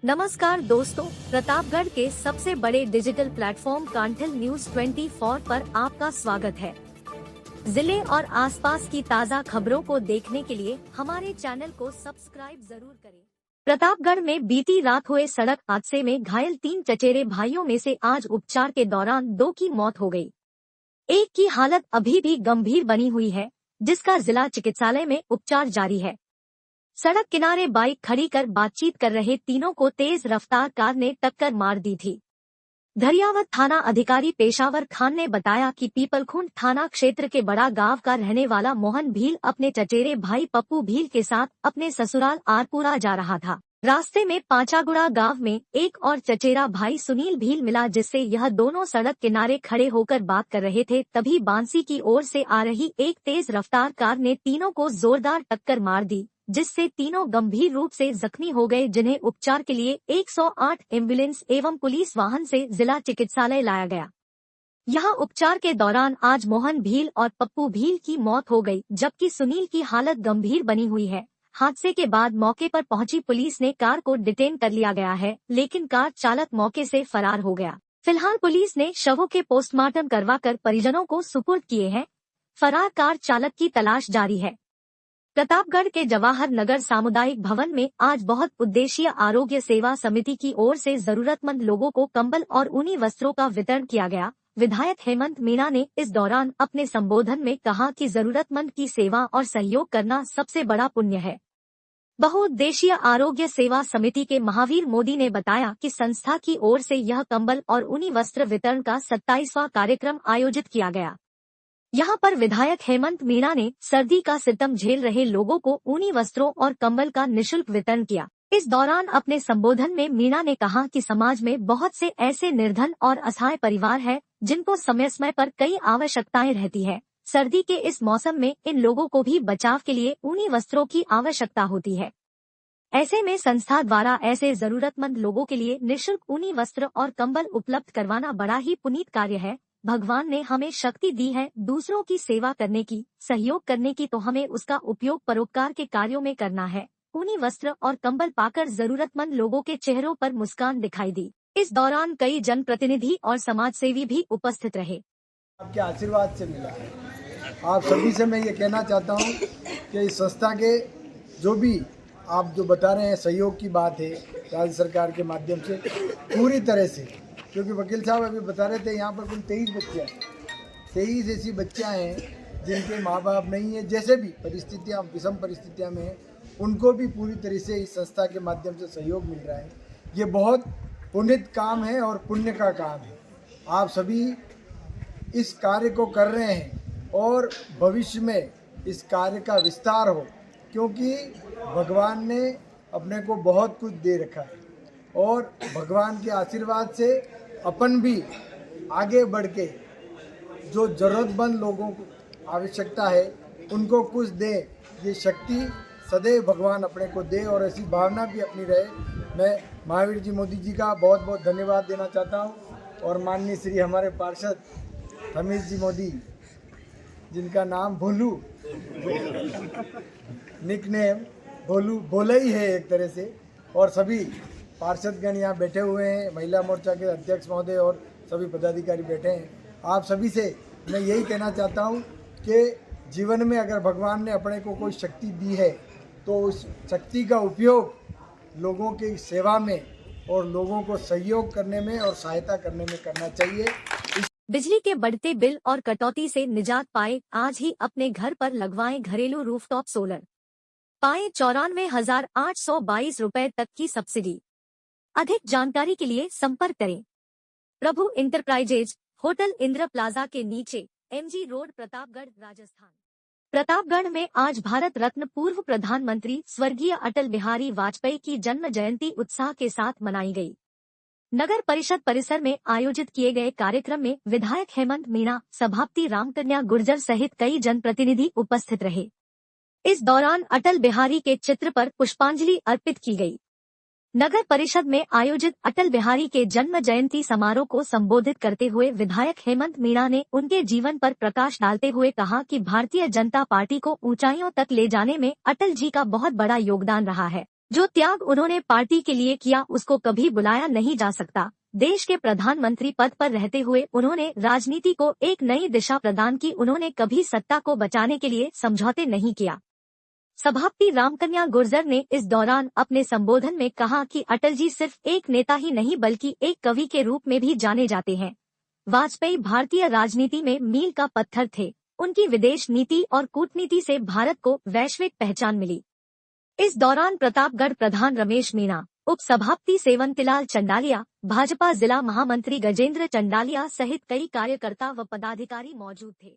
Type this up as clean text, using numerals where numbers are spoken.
नमस्कार दोस्तों, प्रतापगढ़ के सबसे बड़े डिजिटल प्लेटफॉर्म कांठिल न्यूज 24 पर आपका स्वागत है। जिले और आसपास की ताज़ा खबरों को देखने के लिए हमारे चैनल को सब्सक्राइब जरूर करें। प्रतापगढ़ में बीती रात हुए सड़क हादसे में घायल 3 चचेरे भाइयों में से आज उपचार के दौरान 2 की मौत हो गई। एक की हालत अभी भी गंभीर बनी हुई है, जिसका जिला चिकित्सालय में उपचार जारी है। सड़क किनारे बाइक खड़ी कर बातचीत कर रहे तीनों को तेज रफ्तार कार ने टक्कर मार दी थी। धरियावत थाना अधिकारी पेशावर खान ने बताया कि पीपलखुंड थाना क्षेत्र के बड़ा गांव का रहने वाला मोहन भील अपने चचेरे भाई पप्पू भील के साथ अपने ससुराल आरपुरा जा रहा था। रास्ते में पांचागुड़ा गांव में एक और चचेरा भाई सुनील भील मिला, जिससे यह दोनों सड़क किनारे खड़े होकर बात कर रहे थे। तभी बांसी की ओर से आ रही एक तेज रफ्तार कार ने तीनों को जोरदार टक्कर मार दी, जिससे तीनों गंभीर रूप से जख्मी हो गए, जिन्हें उपचार के लिए 108 एम्बुलेंस एवं पुलिस वाहन से जिला चिकित्सालय लाया गया। यहां उपचार के दौरान आज मोहन भील और पप्पू भील की मौत हो गई, जबकि सुनील की हालत गंभीर बनी हुई है। हादसे के बाद मौके पर पहुंची पुलिस ने कार को डिटेन कर लिया गया है, लेकिन कार चालक मौके से फरार हो गया। फिलहाल पुलिस ने शवों के पोस्टमार्टम करवाकर परिजनों को सुपुर्द किए हैं। फरार कार चालक की तलाश जारी है। प्रतापगढ़ के जवाहर नगर सामुदायिक भवन में आज बहुत उद्देशीय आरोग्य सेवा समिति की ओर से जरूरतमंद लोगों को कंबल और ऊनी वस्त्रों का वितरण किया गया। विधायक हेमंत मीणा ने इस दौरान अपने संबोधन में कहा कि जरूरतमंद की सेवा और सहयोग करना सबसे बड़ा पुण्य है। बहुउद्देशीय आरोग्य सेवा समिति के महावीर मोदी ने बताया कि संस्था की ओर से यह कंबल और ऊनी वस्त्र वितरण का 27वां कार्यक्रम आयोजित किया गया। यहाँ पर विधायक हेमंत मीणा ने सर्दी का सितम झेल रहे लोगों को ऊनी वस्त्रों और कंबल का निःशुल्क वितरण किया। इस दौरान अपने संबोधन में मीणा ने कहा कि समाज में बहुत से ऐसे निर्धन और असहाय परिवार हैं, जिनको समय समय पर कई आवश्यकताएं रहती है। सर्दी के इस मौसम में इन लोगों को भी बचाव के लिए ऊनी वस्त्रों की आवश्यकता होती है। ऐसे में संस्था द्वारा ऐसे जरूरतमंद लोगों के लिए निःशुल्क ऊनी वस्त्र और कंबल उपलब्ध करवाना बड़ा ही पुनीत कार्य है। भगवान ने हमें शक्ति दी है दूसरों की सेवा करने की, सहयोग करने की, तो हमें उसका उपयोग परोपकार के कार्यों में करना है। ऊनी वस्त्र और कंबल पाकर जरूरतमंद लोगों के चेहरों पर मुस्कान दिखाई दी। इस दौरान कई जनप्रतिनिधि और समाजसेवी भी उपस्थित रहे। आपके आशीर्वाद से मिला है। आप सभी से मैं ये कहना चाहता हूँ कि इस संस्था के जो भी आप जो बता रहे हैं सहयोग की बात है, राज्य सरकार के माध्यम से पूरी तरह से, क्योंकि वकील साहब अभी बता रहे थे यहाँ पर कुल 23 बच्चे हैं, 23 ऐसी बच्चियाँ हैं जिनके माँ बाप नहीं है। जैसे भी परिस्थितियाँ विषम परिस्थितियाँ में हैं, उनको भी पूरी तरह से इस संस्था के माध्यम से सहयोग मिल रहा है। ये बहुत पुण्य काम है और पुण्य का काम है। आप सभी इस कार्य को कर रहे हैं और भविष्य में इस कार्य का विस्तार हो, क्योंकि भगवान ने अपने को बहुत कुछ दे रखा है और भगवान के आशीर्वाद से अपन भी आगे बढ़ के जो ज़रूरतमंद लोगों को आवश्यकता है उनको कुछ दे। ये शक्ति सदैव भगवान अपने को दे और ऐसी भावना भी अपनी रहे। मैं महावीर जी मोदी जी का बहुत बहुत धन्यवाद देना चाहता हूँ और माननीय श्री हमारे पार्षद रमेश जी मोदी, जिनका नाम भोलू निकनेम भोला ही है एक तरह से, और सभी पार्षदगण यहाँ बैठे हुए हैं, महिला मोर्चा के अध्यक्ष महोदय और सभी पदाधिकारी बैठे हैं। आप सभी से मैं यही कहना चाहता हूँ कि जीवन में अगर भगवान ने अपने को कोई शक्ति दी है तो उस शक्ति का उपयोग लोगों की सेवा में और लोगों को सहयोग करने में और सहायता करने में करना चाहिए। बिजली के बढ़ते बिल और कटौती से निजात पाए, आज ही अपने घर पर लगवाएं घरेलू रूफटॉप सोलर। पाएं 94,822 रुपए तक की सब्सिडी। अधिक जानकारी के लिए संपर्क करें प्रभु इंटरप्राइजेज, होटल इंद्र प्लाजा के नीचे, MG रोड, प्रतापगढ़, राजस्थान। प्रतापगढ़ में आज भारत रत्न पूर्व प्रधानमंत्री स्वर्गीय अटल बिहारी वाजपेयी की जन्म जयंती उत्साह के साथ मनाई गई। नगर परिषद परिसर में आयोजित किए गए कार्यक्रम में विधायक हेमंत मीणा, सभापति रामकन्या गुर्जर सहित कई जनप्रतिनिधि उपस्थित रहे। इस दौरान अटल बिहारी के चित्र पर पुष्पांजलि अर्पित की गई। नगर परिषद में आयोजित अटल बिहारी के जन्म जयंती समारोह को संबोधित करते हुए विधायक हेमंत मीणा ने उनके जीवन पर प्रकाश डालते हुए कहा कि भारतीय जनता पार्टी को ऊंचाइयों तक ले जाने में अटल जी का बहुत बड़ा योगदान रहा है। जो त्याग उन्होंने पार्टी के लिए किया उसको कभी बुलाया नहीं जा सकता। देश के प्रधानमंत्री पद पर रहते हुए उन्होंने राजनीति को एक नई दिशा प्रदान की। उन्होंने कभी सत्ता को बचाने के लिए समझौते नहीं किया। सभापति रामकन्या गुर्जर ने इस दौरान अपने संबोधन में कहा कि अटल जी सिर्फ एक नेता ही नहीं बल्कि एक कवि के रूप में भी जाने जाते हैं। वाजपेयी भारतीय राजनीति में मील का पत्थर थे। उनकी विदेश नीति और कूटनीति से भारत को वैश्विक पहचान मिली। इस दौरान प्रतापगढ़ प्रधान रमेश मीणा, उप सभापति सेवंतीलाल चंडालिया, भाजपा जिला महामंत्री गजेंद्र चंडालिया सहित कई कार्यकर्ता व पदाधिकारी मौजूद थे।